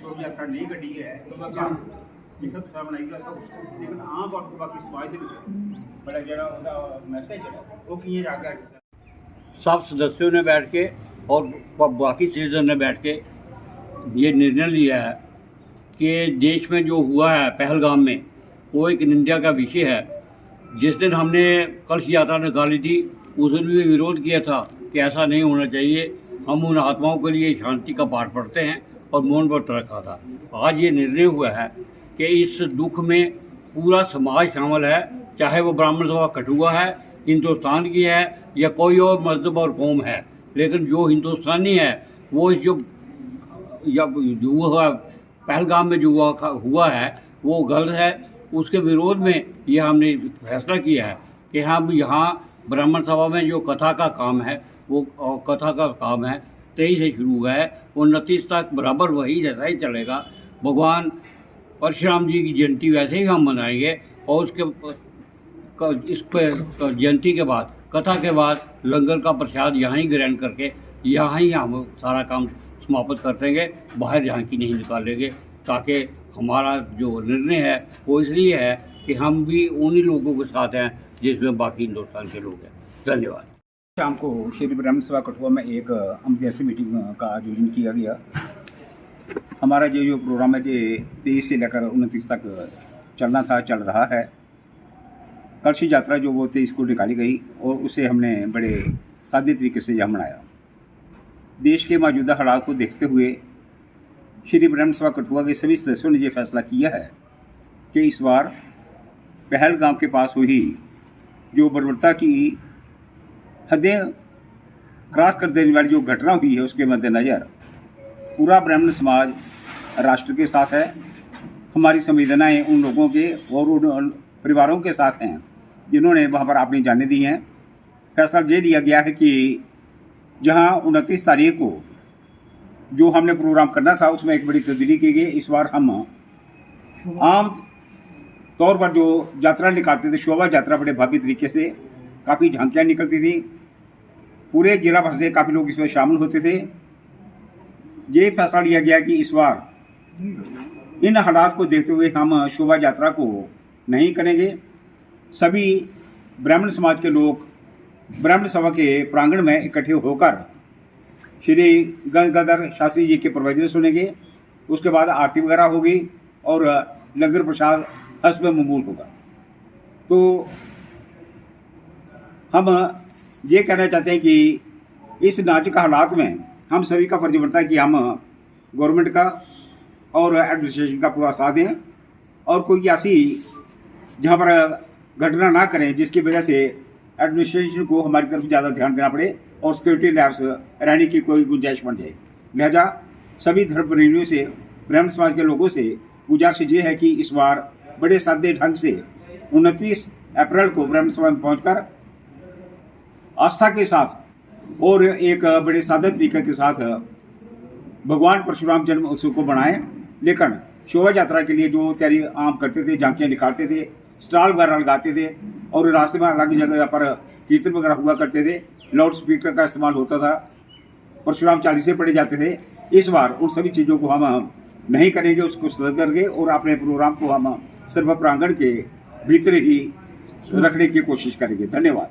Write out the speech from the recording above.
शोभा यात्रा नहीं कढ़ी है तो ਉਹਦਾ ਕੰਮ ਜਿੱਥੇ ਤੁਸੀਂ ਬਣਾਈ ਗਿਆ ਸਭ ਲੇਕਿਨ ਆਮ ਤੌਰ ਤੇ ਬਾਕੀ ਸਮਾਜ ਦੇ ਵਿੱਚ ਬੜਾ ਜਿਹੜਾ ਉਹਦਾ ਮੈਸੇਜ ਹੈ ਉਹ ਕਿਵੇਂ ਜਾ ਕੇ सब सदस्यों ने बैठ के और बाकी सिटीजन ने बैठ के ये निर्णय लिया है कि देश में जो हुआ है पहलगाम में वो एक निंदा का विषय है। जिस दिन हमने कलश यात्रा निकाली थी उस दिन भी विरोध किया था कि ऐसा नहीं होना चाहिए। हम उन आत्माओं के लिए शांति का पाठ पढ़ते हैं और मौन व्रत रखा था। आज ये निर्णय हुआ है कि इस दुख में पूरा समाज शामिल है, चाहे वो ब्राह्मण सभा कठुआ है, हिंदुस्तान की है या कोई और मजहब और कौम है, लेकिन जो हिंदुस्तानी है वो इस जो हुआ पहलगाम में जो हुआ है वो गलत है। उसके विरोध में ये हमने फैसला किया है कि हम यहाँ ब्राह्मण सभा में जो कथा का काम है वो कथा का काम है 23 से शुरू हुआ है, 29 तक बराबर वही जैसा ही चलेगा। भगवान परशुराम जी की जयंती वैसे ही हम मनाएंगे और इस पर जयंती के बाद कथा के बाद लंगर का प्रसाद यहाँ ही ग्रहण करके यहाँ ही हम सारा काम समाप्त कर देंगे, बाहर झांकी नहीं निकालेंगे, ताकि हमारा जो निर्णय है वो इसलिए है कि हम भी उन्हीं लोगों के साथ हैं जिसमें बाकी हिंदुस्तान के लोग हैं। धन्यवाद। शाम को श्री ब्राह्मण सभा कठुआ में एक अमजैसी मीटिंग का आयोजन किया गया। हमारा जो प्रोग्राम है ये 23 से लेकर 29 तक चलना था, चल रहा है। कलश यात्रा जो वो 23 को निकाली गई और उसे हमने बड़े सादे तरीके से यह मनाया। देश के मौजूदा हालात को देखते हुए श्री ब्राह्मण सभा कठुआ के सभी सदस्यों ने यह फैसला किया है कि इस बार पहलगाम के पास हुई जो बर्बरता की हदें क्रॉस कर देने वाली जो घटना हुई है उसके मद्देनज़र पूरा ब्राह्मण समाज राष्ट्र के साथ है। हमारी संवेदनाएं उन लोगों के और उन परिवारों के साथ हैं जिन्होंने वहाँ पर अपनी जानें दी हैं। फैसला ये लिया गया है कि जहाँ 29 तारीख को जो हमने प्रोग्राम करना था उसमें एक बड़ी तब्दीली की गई। इस बार हम आम तौर पर जो यात्रा निकालते थे, शोभा यात्रा बड़े भव्य तरीके से काफ़ी झांकियाँ निकलती थी, पूरे जिला भर से काफ़ी लोग इसमें शामिल होते थे। ये फैसला लिया गया कि इस बार इन हालात को देखते हुए हम शोभा यात्रा को नहीं करेंगे। सभी ब्राह्मण समाज के लोग ब्राह्मण सभा के प्रांगण में इकट्ठे होकर श्री गंगाधर शास्त्री जी के प्रवचन सुनेंगे। उसके बाद आरती वगैरह होगी और लंगर प्रसाद हस्ब मकबूल होगा। तो हम ये कहना चाहते हैं कि इस नाजुक हालात में हम सभी का फर्ज बनता है कि हम गवर्नमेंट का और एडमिनिस्ट्रेशन का पूरा साथ दें और कोई ऐसी जहाँ पर घटना ना करें जिसकी वजह से एडमिनिस्ट्रेशन को हमारी तरफ ज़्यादा ध्यान देना पड़े और सिक्योरिटी लैब्स रहने की कोई गुंजाइश बन जाए। लिहाजा सभी धर्मप्रेमियों से, ब्राह्मण समाज के लोगों से गुजारिश ये है कि इस बार बड़े सादे ढंग से 29 अप्रैल को ब्राह्मण सभा में पहुँचकर आस्था के साथ और एक बड़े सादे तरीके के साथ भगवान परशुराम जन्म उत्सव को बनाएं। लेकिन शोभा यात्रा के लिए जो तैयारी आम करते थे, झांकियाँ निकालते थे, स्टॉल वगैरह लगाते थे और रास्ते में अलग जगह पर कीर्तन वगैरह हुआ करते थे, लाउड स्पीकर का इस्तेमाल होता था, परशुराम चालीसे पढ़े जाते थे। इस बार उन सभी चीज़ों को हम नहीं करेंगे, उसको सदर करके और अपने प्रोग्राम को हम सर्व प्रांगण के भीतर ही रखने की कोशिश करेंगे। धन्यवाद।